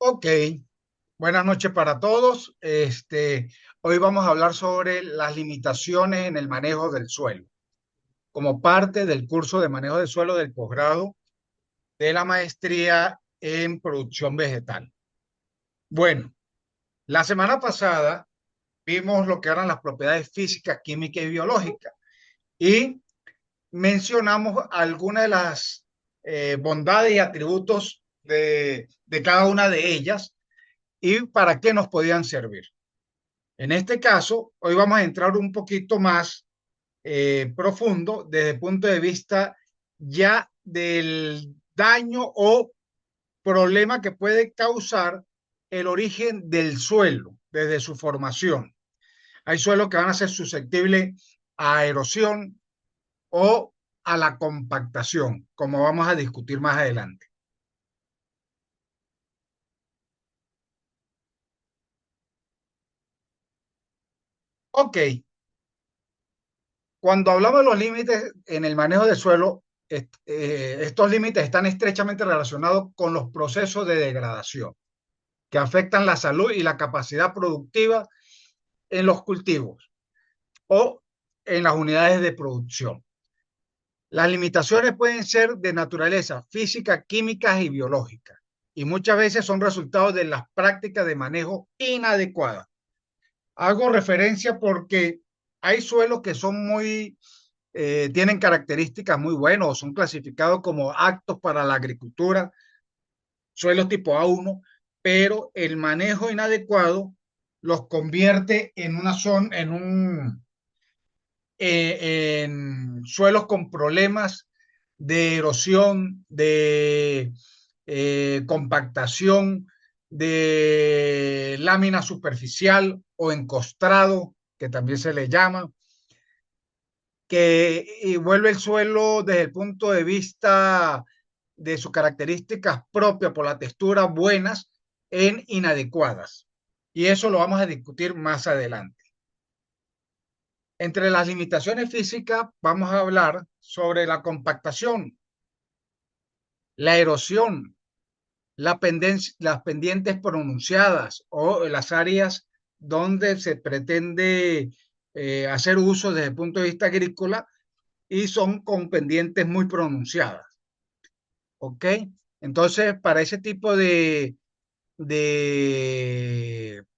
Ok, buenas noches para todos. Hoy vamos a hablar sobre las limitaciones en el manejo del suelo, como parte del curso de manejo del suelo del posgrado de la maestría en producción vegetal. Bueno, la semana pasada vimos lo que eran las propiedades físicas, químicas y biológicas y mencionamos algunas de las bondades y atributos de cada una de ellas y para qué nos podían servir. En este caso, hoy vamos a entrar un poquito más profundo desde el punto de vista ya del daño o problema que puede causar el origen del suelo desde su formación. Hay suelos que van a ser susceptibles a erosión o a la compactación, como vamos a discutir más adelante. Ok, cuando hablamos de los límites en el manejo del suelo, estos límites están estrechamente relacionados con los procesos de degradación que afectan la salud y la capacidad productiva en los cultivos o en las unidades de producción. Las limitaciones pueden ser de naturaleza física, química y biológica, y muchas veces son resultados de las prácticas de manejo inadecuadas. Hago referencia porque hay suelos que son tienen características muy buenas o son clasificados como aptos para la agricultura, suelos tipo A1, pero el manejo inadecuado los convierte en una zona, en suelos con problemas de erosión, de compactación, de lámina superficial o encostrado, que también se le llama, que y vuelve el suelo desde el punto de vista de sus características propias por la textura buenas en inadecuadas. Y eso lo vamos a discutir más adelante. Entre las limitaciones físicas vamos a hablar sobre la compactación, la erosión, las pendientes pronunciadas o las áreas donde se pretende hacer uso desde el punto de vista agrícola y son con pendientes muy pronunciadas. ¿Ok? Entonces, para ese tipo de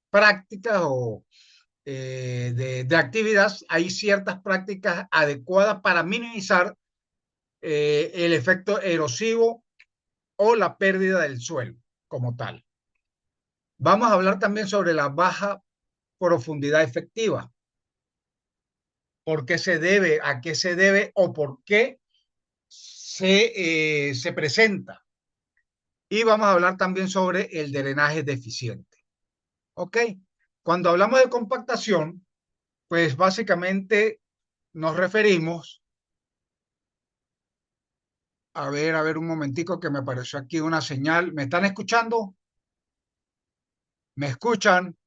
prácticas o de actividad, hay ciertas prácticas adecuadas para minimizar el efecto erosivo o la pérdida del suelo como tal. Vamos a hablar también sobre la baja profundidad efectiva. ¿Por qué se debe? ¿A qué se debe? ¿O por qué se presenta? Y vamos a hablar también sobre el drenaje deficiente. ¿Ok? Cuando hablamos de compactación, pues básicamente nos referimos, a ver un momentico que me apareció aquí una señal. ¿Me están escuchando? ¿Me escuchan?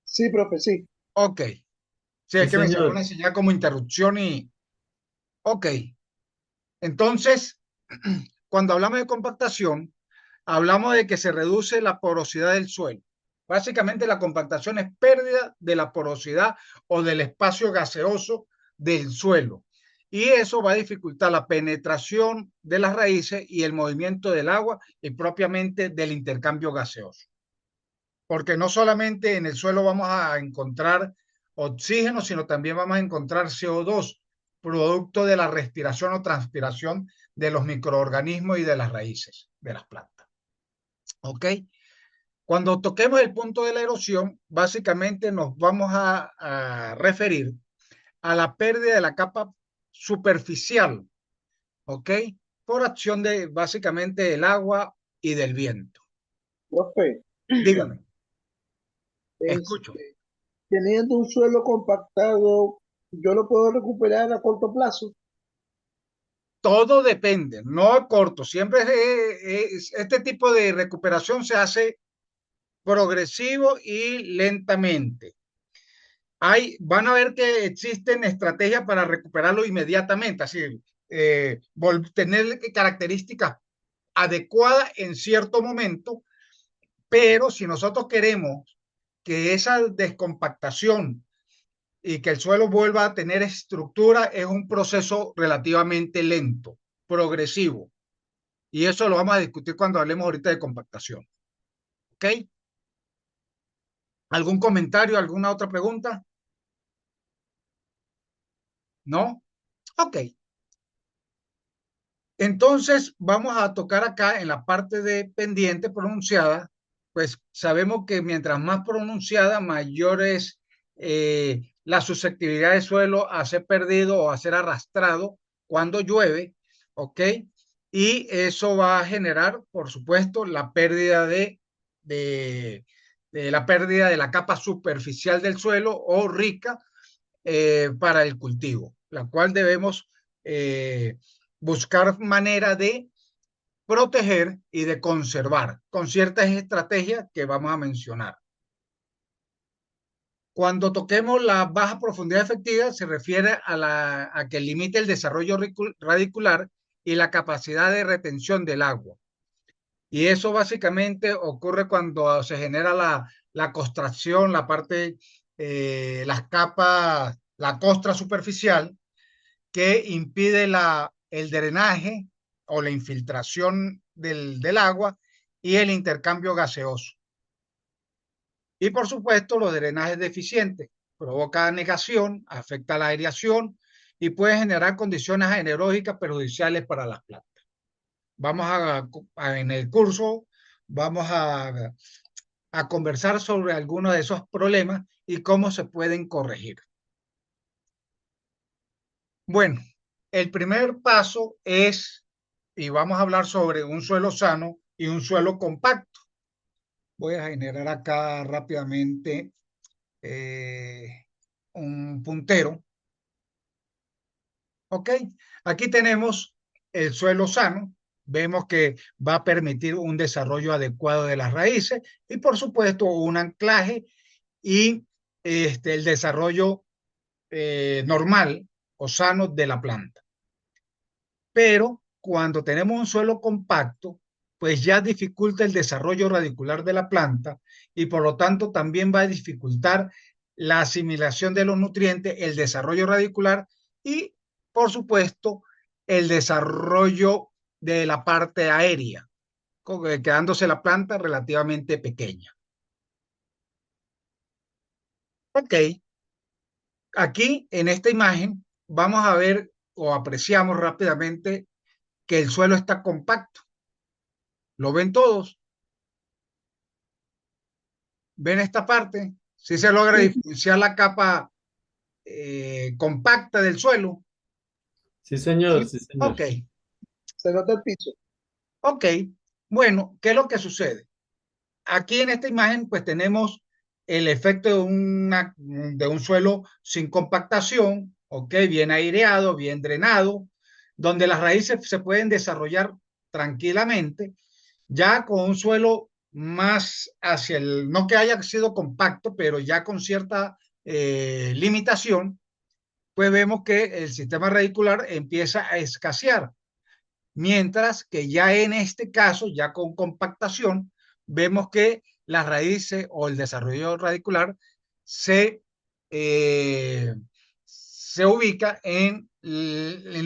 Sí, profe, sí. Ok. Sí, Sí, es que me salió señor. una señal como interrupción y... Ok. Entonces, cuando hablamos de compactación, hablamos de que se reduce la porosidad del suelo. Básicamente la compactación es pérdida de la porosidad o del espacio gaseoso del suelo. Y eso va a dificultar la penetración de las raíces y el movimiento del agua y propiamente del intercambio gaseoso. Porque no solamente en el suelo vamos a encontrar oxígeno, sino también vamos a encontrar CO2, producto de la respiración o transpiración de los microorganismos y de las raíces de las plantas. ¿Ok? Cuando toquemos el punto de la erosión, básicamente nos vamos a referir a la pérdida de la capa superficial, ¿ok? Por acción de básicamente del agua y del viento. Profe, Dígame, escucho. este, teniendo un suelo compactado, ¿yo lo puedo recuperar a corto plazo? Todo depende, no a corto. Siempre este tipo de recuperación se hace progresivo y lentamente. Van a ver que existen estrategias para recuperarlo inmediatamente, así, tener características adecuada en cierto momento, pero si nosotros queremos que esa descompactación y que el suelo vuelva a tener estructura, es un proceso relativamente lento, progresivo. Y eso lo vamos a discutir cuando hablemos ahorita de compactación. ¿Ok? ¿Algún comentario, alguna otra pregunta? ¿No? Ok. Entonces, vamos a tocar acá en la parte de pendiente pronunciada, pues sabemos que mientras más pronunciada, mayor es la susceptibilidad del suelo a ser perdido o a ser arrastrado cuando llueve, ¿ok? Y eso va a generar, por supuesto, la pérdida de, de la pérdida de la capa superficial del suelo o rica para el cultivo, la cual debemos buscar manera de proteger y de conservar con ciertas estrategias que vamos a mencionar. Cuando toquemos la baja profundidad efectiva, se refiere a que limite el desarrollo radicular y la capacidad de retención del agua. Y eso básicamente ocurre cuando se genera la costracción, la parte, las capas, la costra superficial, que impide el drenaje o la infiltración del agua y el intercambio gaseoso. Y por supuesto, los drenajes deficientes provoca anegación, afecta la aireación y puede generar condiciones anaeróbicas perjudiciales para las plantas. Vamos en el curso, vamos a conversar sobre algunos de esos problemas y cómo se pueden corregir. Bueno, el primer paso es, y vamos a hablar sobre un suelo sano y un suelo compacto. Voy a generar acá rápidamente un puntero. ¿Ok? Aquí tenemos el suelo sano. Vemos que va a permitir un desarrollo adecuado de las raíces y, por supuesto, un anclaje y el desarrollo normal o sano de la planta. Pero cuando tenemos un suelo compacto, pues ya dificulta el desarrollo radicular de la planta y por lo tanto también va a dificultar la asimilación de los nutrientes, el desarrollo radicular y, por supuesto, el desarrollo de la parte aérea, quedándose la planta relativamente pequeña. Ok, aquí en esta imagen vamos a ver o apreciamos rápidamente que el suelo está compacto. ¿Lo ven todos? ¿Ven esta parte? Si se logra Sí, diferenciar la capa compacta del suelo. Sí, señor, ¿Sí? sí, señor. Ok, se nota el piso. ok. Bueno, ¿qué es lo que sucede? Aquí en esta imagen pues tenemos el efecto de un suelo sin compactación, ok, bien aireado, bien drenado, donde las raíces se pueden desarrollar tranquilamente, ya con un suelo más hacia el, no que haya sido compacto, pero ya con cierta limitación, pues vemos que el sistema radicular empieza a escasear, mientras que ya en este caso, ya con compactación, vemos que las raíces o el desarrollo radicular se, se ubica en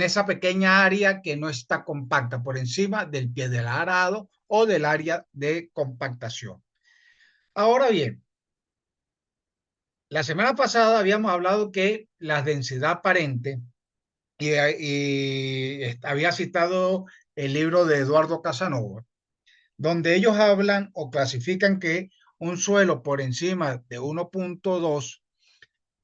esa pequeña área que no está compacta, por encima del pie del arado o del área de compactación. Ahora bien, la semana pasada habíamos hablado que la densidad aparente, y había citado el libro de Eduardo Casanova, donde ellos hablan o clasifican que un suelo por encima de 1.2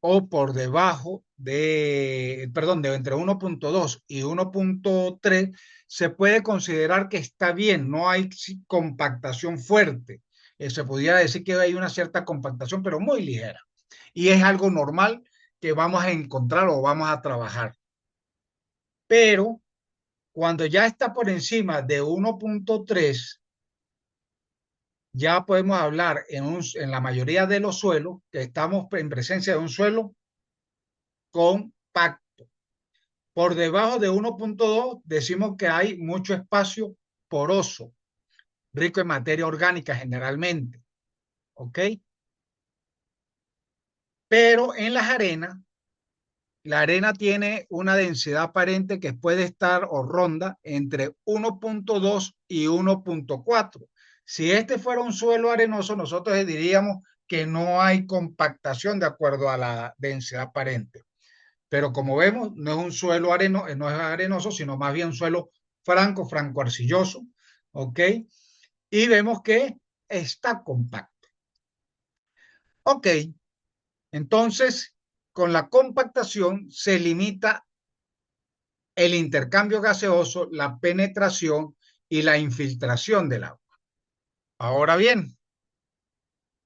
o por debajo de, perdón, de entre 1.2 y 1.3 se puede considerar que está bien, no hay compactación fuerte. Se podría decir que hay una cierta compactación, pero muy ligera. Y es algo normal que vamos a encontrar o vamos a trabajar. Pero cuando ya está por encima de 1.3, ya podemos hablar en la mayoría de los suelos que estamos en presencia de un suelo compacto. Por debajo de 1.2 decimos que hay mucho espacio poroso, rico en materia orgánica generalmente, ¿ok? Pero en las arenas, la arena tiene una densidad aparente que puede estar o ronda entre 1.2 y 1.4. Si este fuera un suelo arenoso, nosotros diríamos que no hay compactación de acuerdo a la densidad aparente. Pero como vemos, no es un suelo no es arenoso, sino más bien un suelo franco arcilloso, ¿ok? Y vemos que está compacto. Ok, entonces con la compactación se limita el intercambio gaseoso, la penetración y la infiltración del agua. Ahora bien,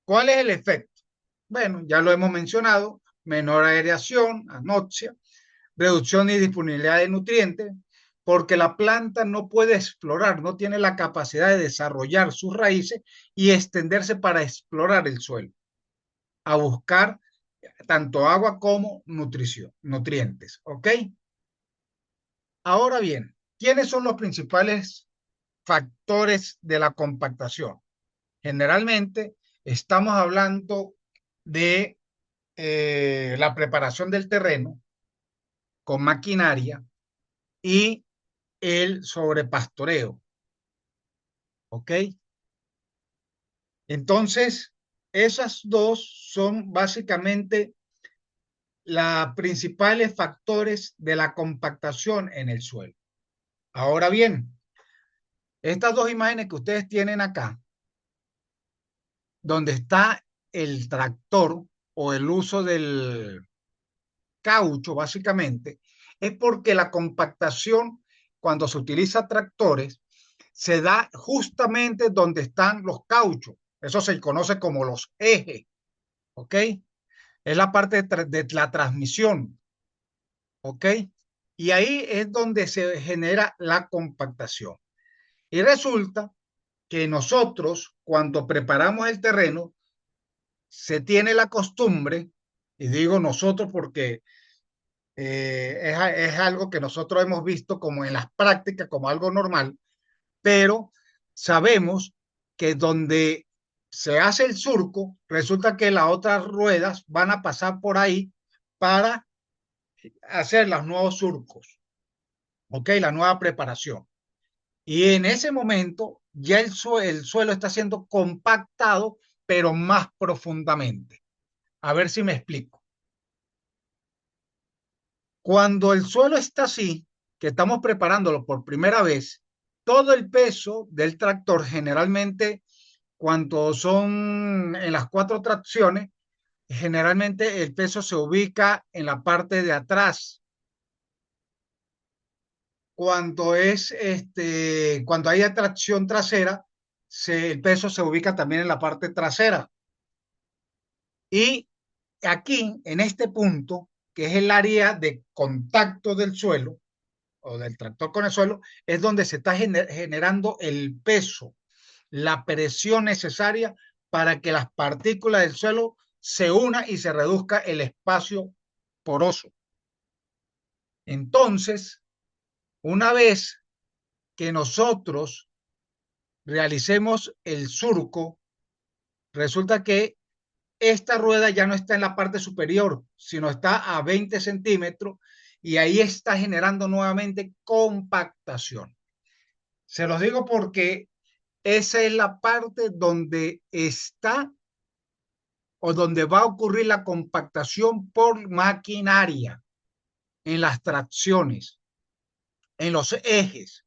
¿cuál es el efecto? Bueno, ya lo hemos mencionado, menor aireación, anoxia, reducción y disponibilidad de nutrientes, porque la planta no puede explorar, no tiene la capacidad de desarrollar sus raíces y extenderse para explorar el suelo, a buscar tanto agua como nutrientes, ¿ok? Ahora bien, ¿quiénes son los principales factores de la compactación? Generalmente estamos hablando de la preparación del terreno con maquinaria y el sobrepastoreo, ¿ok? Entonces, esas dos son básicamente los principales factores de la compactación en el suelo. Ahora bien, estas dos imágenes que ustedes tienen acá, donde está el tractor o el uso del caucho, básicamente, es porque la compactación, cuando se utiliza tractores, se da justamente donde están los cauchos. Eso se conoce como los ejes, ¿ok? Es la parte de la transmisión, ¿ok? Y ahí es donde se genera la compactación. Y resulta que nosotros, cuando preparamos el terreno, se tiene la costumbre, y digo nosotros porque es algo que nosotros hemos visto como en las prácticas, como algo normal, pero sabemos que donde se hace el surco, resulta que las otras ruedas van a pasar por ahí para hacer los nuevos surcos, ¿ok? La nueva preparación. Y en ese momento ya el suelo está siendo compactado, pero más profundamente. A ver si me explico. Cuando el suelo está así, que estamos preparándolo por primera vez, todo el peso del tractor generalmente, cuando son en las cuatro tracciones, generalmente el peso se ubica en la parte de atrás. Cuando hay tracción trasera, el peso se ubica también en la parte trasera. Y aquí, en este punto, que es el área de contacto del suelo o del tractor con el suelo, es donde se está generando el peso, la presión necesaria para que las partículas del suelo se unan y se reduzca el espacio poroso. Entonces, una vez que nosotros realicemos el surco, resulta que esta rueda ya no está en la parte superior, sino está a 20 centímetros y ahí está generando nuevamente compactación. Se los digo porque esa es la parte donde está o donde va a ocurrir la compactación por maquinaria, en las tracciones, en los ejes.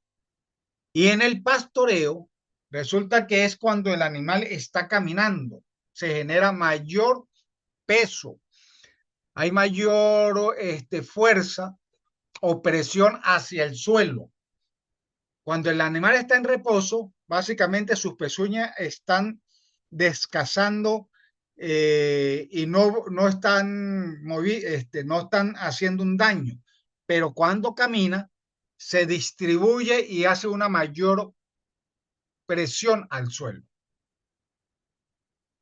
Y en el pastoreo, resulta que es cuando el animal está caminando, se genera mayor peso, hay mayor fuerza o presión hacia el suelo. Cuando el animal está en reposo, básicamente sus pezuñas están descansando y no están no están haciendo un daño. Pero cuando camina, se distribuye y hace una mayor presión al suelo.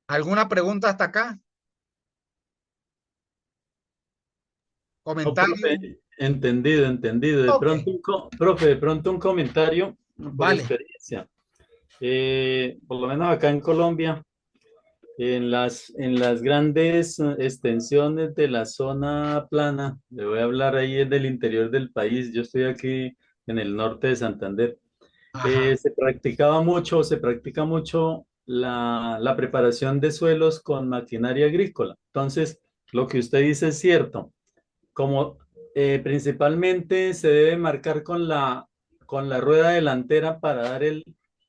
¿Alguna pregunta hasta acá? No, ¿Comentario? profe, entendido, entendido. De Ok. pronto, profe, de pronto un comentario. por Vale. experiencia. Por lo menos acá en Colombia, en las grandes extensiones de la zona plana, le voy a hablar ahí del interior del país, yo estoy aquí en el norte de Santander. Ajá. Se practica mucho la preparación de suelos con maquinaria agrícola. Entonces, lo que usted dice es cierto. Como principalmente se debe marcar con la rueda delantera para dar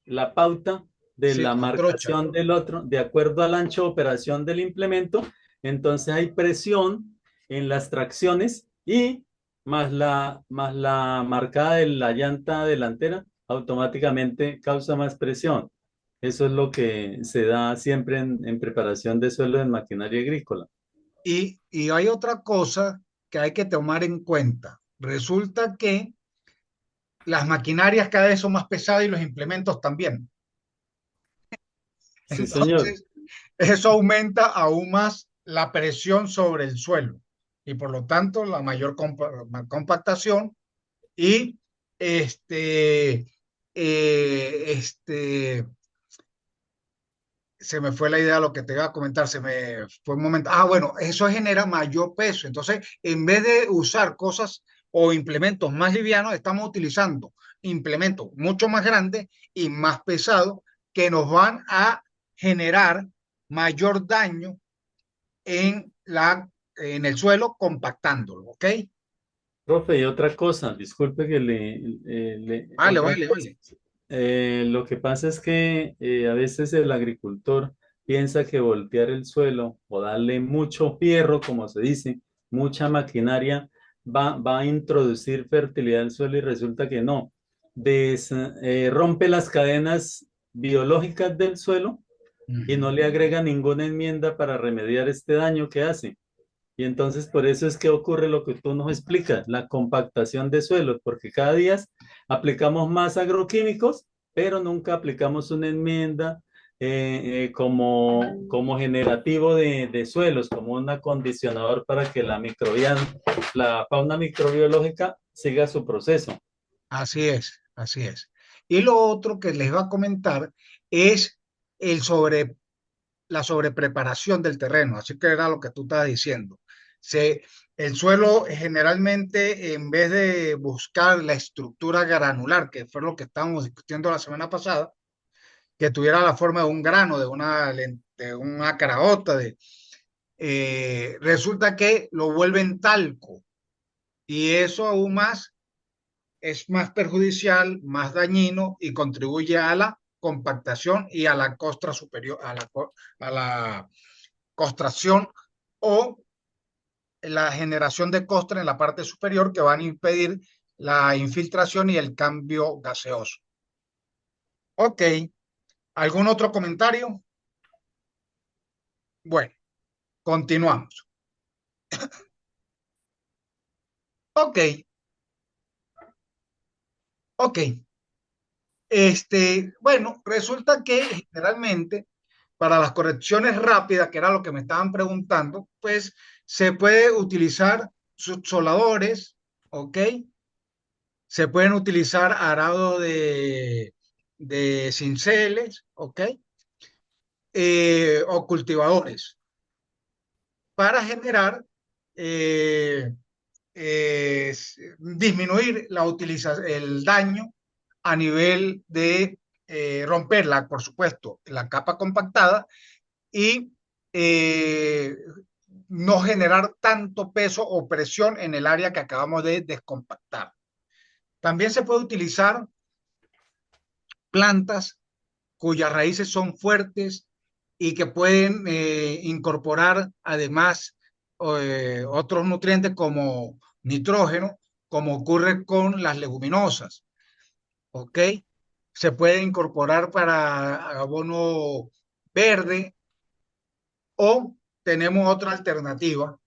la pauta de Sí, la la trocha. marcación del otro, de acuerdo al ancho de operación del implemento, entonces hay presión en las tracciones y más la marcada de la llanta delantera automáticamente causa más presión. Eso es lo que se da siempre en preparación de suelo en maquinaria agrícola. Y hay otra cosa que hay que tomar en cuenta. Resulta que las maquinarias cada vez son más pesadas y los implementos también. Sí, señor. Entonces, eso aumenta aún más la presión sobre el suelo y por lo tanto la mayor compactación y este, este, se me fue la idea de lo que te iba a comentar, se me fue un momento. Ah, bueno, eso genera mayor peso. Entonces, en vez de usar cosas o implementos más livianos, estamos utilizando implementos mucho más grandes y más pesados que nos van a generar mayor daño en el suelo compactándolo, ¿ok? Profe, y otra cosa, disculpe que Vale, otra vale, cosa. vale. Lo que pasa es que a veces el agricultor piensa que voltear el suelo o darle mucho fierro, como se dice, mucha maquinaria, va a introducir fertilidad al suelo y resulta que no. Rompe las cadenas biológicas del suelo y no le Ujú. agrega ninguna enmienda para remediar este daño que hace. Y entonces por eso es que ocurre lo que tú nos explicas, la compactación de suelos, porque cada día aplicamos más agroquímicos, pero nunca aplicamos una enmienda como generativo de suelos, como un acondicionador para que la fauna microbiológica siga su proceso. Así es, así es. Y lo otro que les va a comentar es el sobre, la sobrepreparación del terreno, así que era lo que tú estabas diciendo. Se, el suelo generalmente, en vez de buscar la estructura granular, que fue lo que estábamos discutiendo la semana pasada, que tuviera la forma de un grano, de una caraota, resulta que lo vuelven talco y eso aún más es más perjudicial, más dañino y contribuye a la compactación y a la costra superior, a la costración o la generación de costra en la parte superior que van a impedir la infiltración y el cambio gaseoso. Ok, ¿algún otro comentario? Bueno, continuamos. Ok, ok. Bueno, resulta que generalmente para las correcciones rápidas, que era lo que me estaban preguntando, pues se puede utilizar subsoladores, ¿ok? Se pueden utilizar arados de cinceles, ¿ok? O cultivadores para generar, eh, disminuir el daño a nivel de romperla, por supuesto, la capa compactada y eh, no generar tanto peso o presión en el área que acabamos de descompactar. También se puede utilizar plantas cuyas raíces son fuertes y que pueden incorporar además otros nutrientes como nitrógeno, como ocurre con las leguminosas, ¿ok? Se puede incorporar para abono verde o tenemos otra alternativa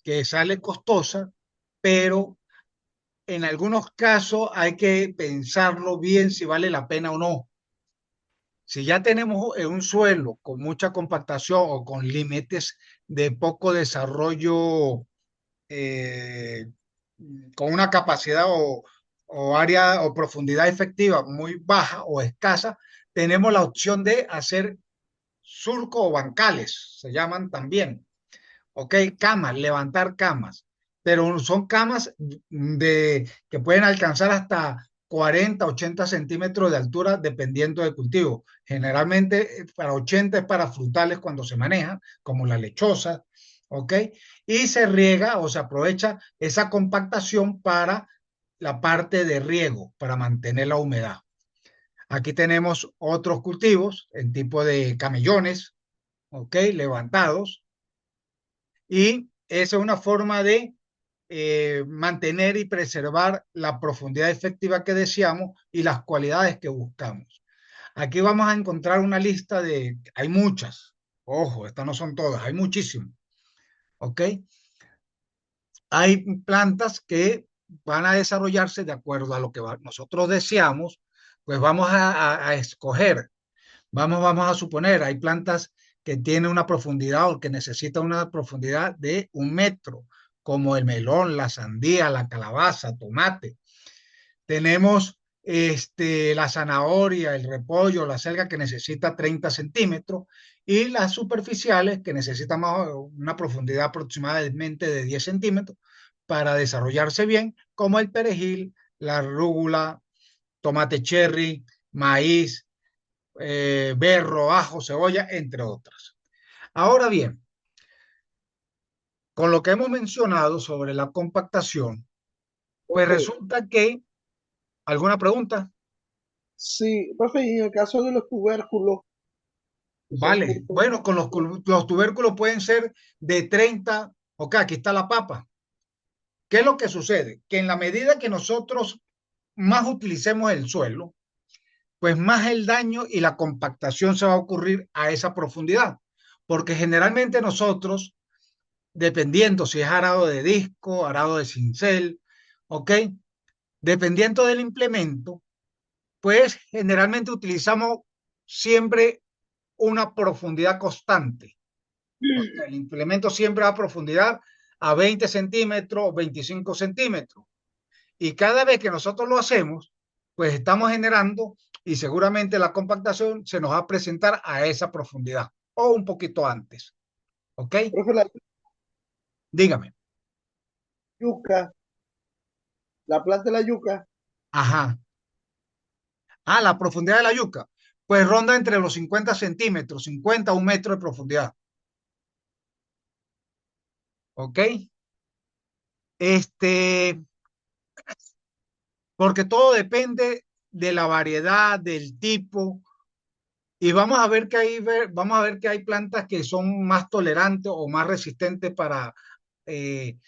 que sale costosa, pero en algunos casos hay que pensarlo bien si vale la pena o no. Si ya tenemos un suelo con mucha compactación o con límites de poco desarrollo, eh, con una capacidad o área o profundidad efectiva muy baja o escasa, tenemos la opción de hacer surco o bancales, se llaman también. ¿Ok? Camas, levantar camas, pero son camas que pueden alcanzar hasta 40, 80 centímetros de altura dependiendo del cultivo. Generalmente para 80 es para frutales cuando se manejan, como la lechosa, ¿ok? Y se riega o se aprovecha esa compactación para la parte de riego, para mantener la humedad. Aquí tenemos otros cultivos en tipo de camellones, ¿ok? Levantados, y esa es una forma de mantener y preservar la profundidad efectiva que deseamos y las cualidades que buscamos. Aquí vamos a encontrar una lista de, hay muchas, ojo, estas no son todas, hay muchísimas, ¿ok? Hay plantas que van a desarrollarse de acuerdo a lo que nosotros deseamos, pues vamos a escoger. Vamos a suponer, hay plantas que tienen una profundidad o que necesitan una profundidad de 1 metro, como el melón, la sandía, la calabaza, tomate. Tenemos la zanahoria, el repollo, la selga que necesita 30 centímetros y las superficiales que necesitan una profundidad aproximadamente de 10 centímetros para desarrollarse bien, como el perejil, la rúgula, tomate cherry, maíz, berro, ajo, cebolla, entre otras. Ahora bien, con lo que hemos mencionado sobre la compactación, pues Ok. resulta que, ¿alguna pregunta? Sí, profe, y en el caso de los tubérculos, que son Vale, frutos, bueno, con los tubérculos pueden ser de 30, ok, aquí está la papa. ¿Qué es lo que sucede? Que en la medida que nosotros más utilicemos el suelo, pues más el daño y la compactación se va a ocurrir a esa profundidad. Porque generalmente nosotros, dependiendo si es arado de disco, arado de cincel, ¿ok? Dependiendo del implemento, pues generalmente utilizamos siempre una profundidad constante. O sea, el implemento siempre va a profundidad a 20 centímetros, 25 centímetros. Y cada vez que nosotros lo hacemos, pues estamos generando y seguramente la compactación se nos va a presentar a esa profundidad o un poquito antes. ¿Ok? profe, la Dígame. yuca, la planta de la yuca, Ajá. Ah, la profundidad de la yuca. Pues ronda entre los 50 centímetros, 50 a 1 metro de profundidad. ¿Ok? Este, porque todo depende de la variedad, del tipo. Y vamos a ver que vamos a ver que hay plantas que son más tolerantes o más resistentes eh,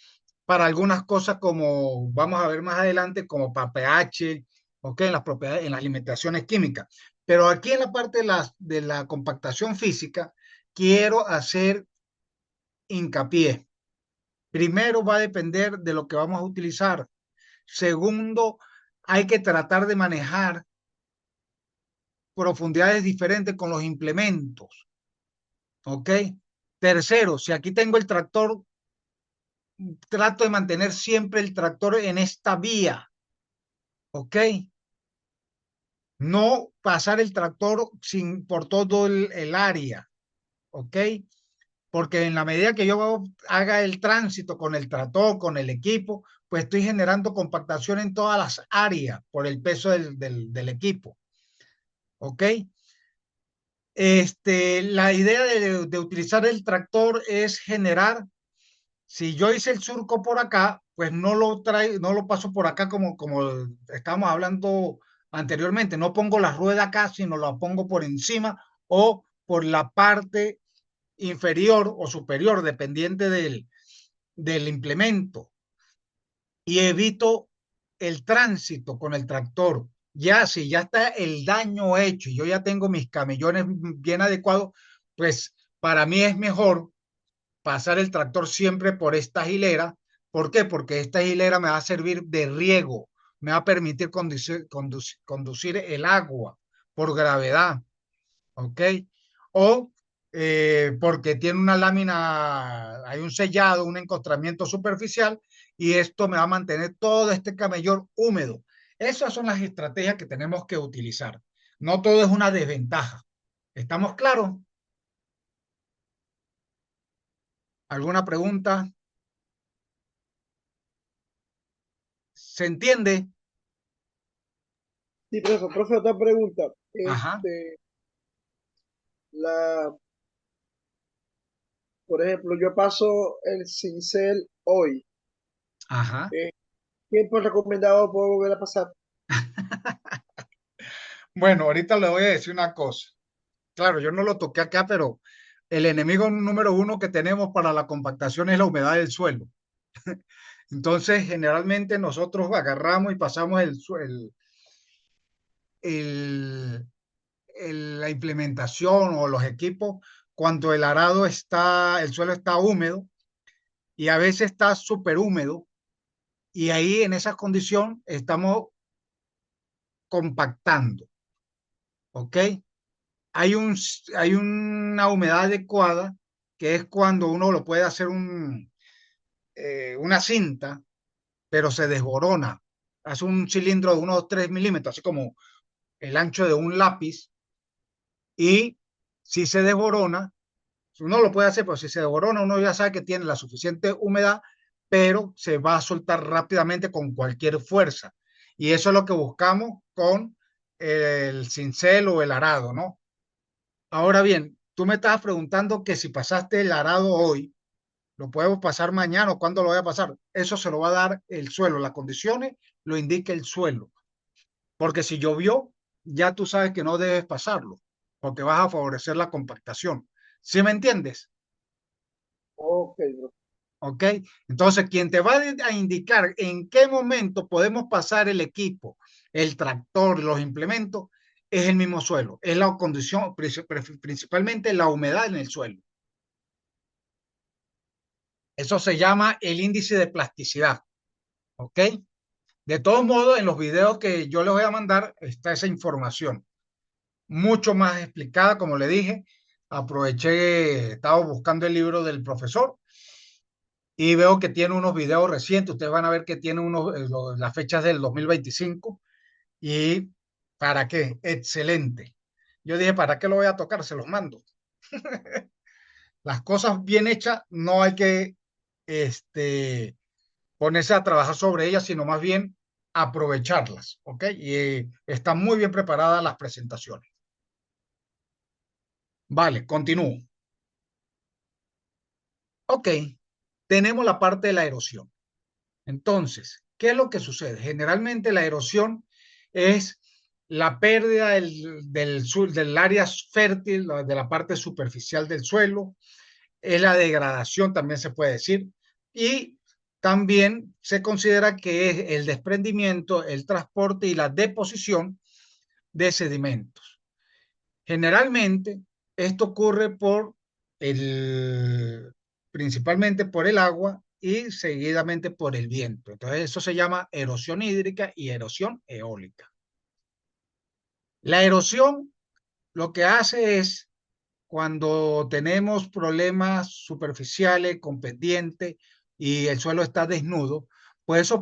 para algunas cosas como vamos a ver más adelante, como para pH, ¿ok? En las propiedades, en las limitaciones químicas. Pero aquí en la parte de la compactación física, quiero hacer hincapié. Primero va a depender de lo que vamos a utilizar. Segundo, hay que tratar de manejar profundidades diferentes con los implementos. ¿Ok? Tercero, si aquí tengo el tractor, trato de mantener siempre el tractor en esta vía. ¿Ok? No pasar el tractor por todo el área. ¿Ok? Porque en la medida que yo haga el tránsito con el tractor, con el equipo, pues estoy generando compactación en todas las áreas por el peso del equipo. ¿Ok? La idea de utilizar el tractor es generar, si yo hice el surco por acá, pues no lo paso por acá como estábamos hablando anteriormente. No pongo la rueda acá, sino la pongo por encima o por la parte inferior o superior, dependiente del implemento. Y evito el tránsito con el tractor. Ya si ya está el daño hecho y yo ya tengo mis camellones bien adecuados, pues para mí es mejor pasar el tractor siempre por esta hilera. ¿Por qué? Porque esta hilera me va a servir de riego, me va a permitir conducir el agua por gravedad, ¿ok? O porque tiene una lámina, hay un sellado, un encostramiento superficial y esto me va a mantener todo este camellón húmedo. Esas son las estrategias que tenemos que utilizar. No todo es una desventaja. ¿Estamos claros? ¿Alguna pregunta? ¿Se entiende? Sí, profe, otra pregunta. Ajá, La, por ejemplo, yo paso el cincel hoy. ajá. Eh, ¿Tiempo recomendado puedo volver a pasar? Bueno, ahorita le voy a decir una cosa. Claro, yo no lo toqué acá, pero el enemigo número uno que tenemos para la compactación es la humedad del suelo. Entonces, generalmente nosotros agarramos y pasamos el- la implementación o los equipos cuando el arado está, el suelo está húmedo y a veces está súper húmedo y ahí en esa condición estamos compactando, ¿ok? Hay hay una humedad adecuada que es cuando uno lo puede hacer una cinta, pero se desborona. Hace un cilindro de unos 3 milímetros, así como el ancho de un lápiz, y si se desborona, uno lo puede hacer, pero si se desborona, uno ya sabe que tiene la suficiente humedad, pero se va a soltar rápidamente con cualquier fuerza. Y eso es lo que buscamos con el cincel o el arado, ¿no? Ahora bien, tú me estabas preguntando que si pasaste el arado hoy, lo podemos pasar mañana o cuándo lo voy a pasar. Eso se lo va a dar el suelo. Las condiciones lo indica el suelo. Porque si llovió, ya tú sabes que no debes pasarlo, porque vas a favorecer la compactación. ¿Sí me entiendes? Ok, bro. ¿Ok? Entonces, quien te va a indicar en qué momento podemos pasar el equipo, el tractor, los implementos, es el mismo suelo. Es la condición, principalmente la humedad en el suelo. Eso se llama el índice de plasticidad. ¿Ok? De todos modos, en los videos que yo les voy a mandar está esa información, mucho más explicada, como le dije. Aproveché, estaba buscando el libro del profesor y veo que tiene unos videos recientes. Ustedes van a ver que tiene las fechas del 2025 y ¿para qué? Excelente. Yo dije, ¿para qué lo voy a tocar? Se los mando. Las cosas bien hechas no hay que este, ponerse a trabajar sobre ellas, sino más bien aprovecharlas, ¿ok? Y están muy bien preparadas las presentaciones. Vale, continúo. Ok, tenemos la parte de la erosión. Entonces, ¿qué es lo que sucede? Generalmente la erosión es la pérdida del área fértil, de la parte superficial del suelo, es la degradación, también se puede decir, y también se considera que es el desprendimiento, el transporte y la deposición de sedimentos. Generalmente, esto ocurre el, principalmente por el agua y seguidamente por el viento. Entonces, eso se llama erosión hídrica y erosión eólica. La erosión lo que hace es cuando tenemos problemas superficiales con pendiente y el suelo está desnudo, pues eso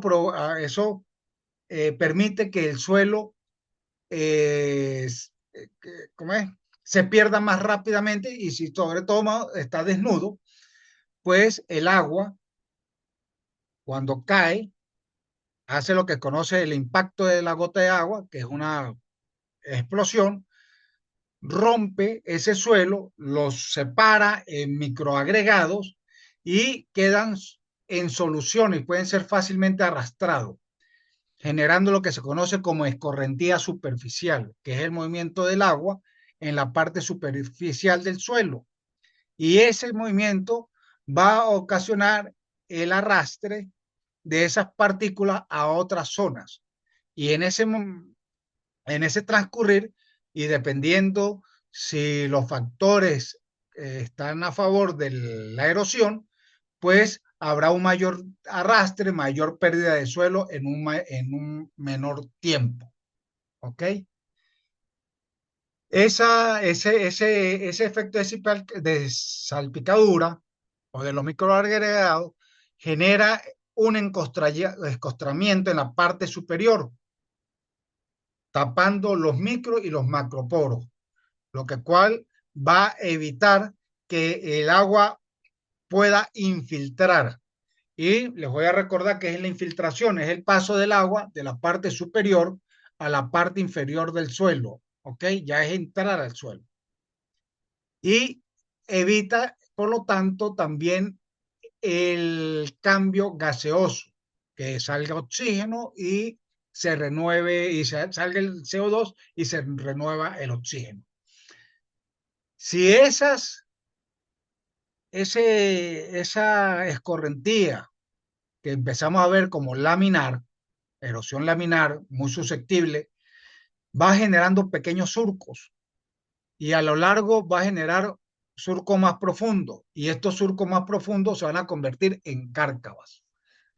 permite que el suelo eh, ¿cómo es? Se pierda más rápidamente y si sobre todo está desnudo, pues el agua cuando cae hace lo que conoce el impacto de la gota de agua, que es una explosión, rompe ese suelo, los separa en microagregados y quedan en solución y pueden ser fácilmente arrastrados, generando lo que se conoce como escorrentía superficial, que es el movimiento del agua en la parte superficial del suelo. Y ese movimiento va a ocasionar el arrastre de esas partículas a otras zonas. Y en ese transcurrir, y dependiendo si los factores están a favor de la erosión, pues habrá un mayor arrastre, mayor pérdida de suelo en un menor tiempo. ¿Ok? Ese efecto de salpicadura o de los microagregados genera un escostramiento en la parte superior tapando los micro y los macroporos, lo que cual va a evitar que el agua pueda infiltrar. Y les voy a recordar que es la infiltración, es el paso del agua de la parte superior a la parte inferior del suelo, ¿ok? Ya es entrar al suelo. Y evita, por lo tanto, también el cambio gaseoso, que salga oxígeno y se renueve y salga el CO2 y se renueva el oxígeno. Si esa escorrentía que empezamos a ver como laminar, erosión laminar muy susceptible, va generando pequeños surcos y a lo largo va a generar surcos más profundos y estos surcos más profundos se van a convertir en cárcavas,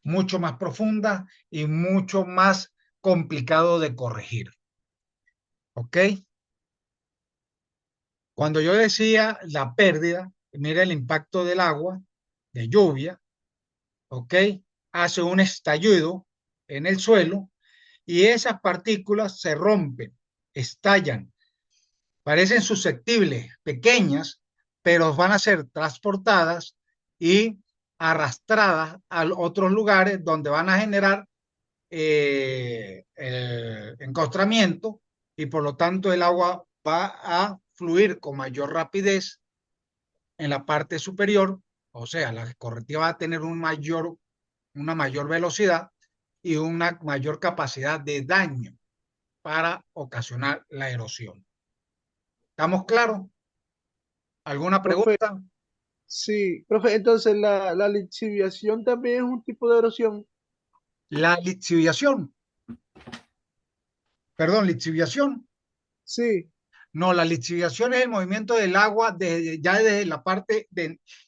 mucho más profundas y mucho más complicado de corregir. ¿Ok? Cuando yo decía la pérdida, mira el impacto del agua, de lluvia, ¿ok? Hace un estallido en el suelo y esas partículas se rompen, estallan, parecen susceptibles, pequeñas, pero van a ser transportadas y arrastradas a otros lugares donde van a generar el encostramiento y por lo tanto el agua va a fluir con mayor rapidez en la parte superior, o sea, la correntiva va a tener una mayor velocidad y una mayor capacidad de daño para ocasionar la erosión. ¿Estamos claros? ¿Alguna Profe, pregunta? sí, profe, entonces la lixiviación también es un tipo de erosión. La lixiviación, perdón, lixiviación. Sí, No, la lixiviación es el movimiento del agua ya desde la parte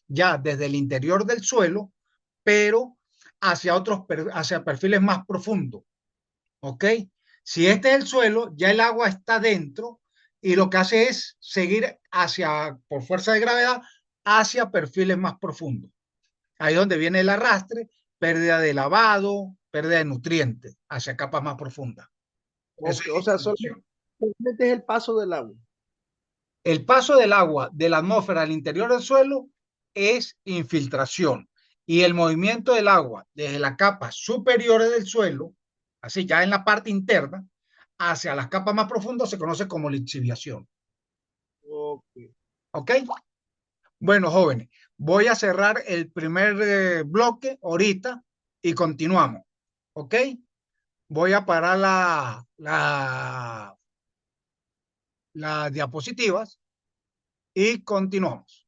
ya desde el interior del suelo, pero hacia perfiles más profundos. ¿Ok? Si este es el suelo, ya el agua está dentro y lo que hace es seguir por fuerza de gravedad, hacia perfiles más profundos. Ahí es donde viene el arrastre, pérdida de lavado, pérdida de nutrientes, hacia capas más profundas. Eso o es sea, lixiviación. solamente es el paso del agua. El paso del agua de la atmósfera al interior del suelo es infiltración y el movimiento del agua desde las capas superiores del suelo, así ya en la parte interna, hacia las capas más profundas se conoce como lixiviación. Ok. ¿Ok? Bueno, jóvenes, voy a cerrar el primer bloque ahorita y continuamos. ¿Ok? Voy a parar las diapositivas y continuamos.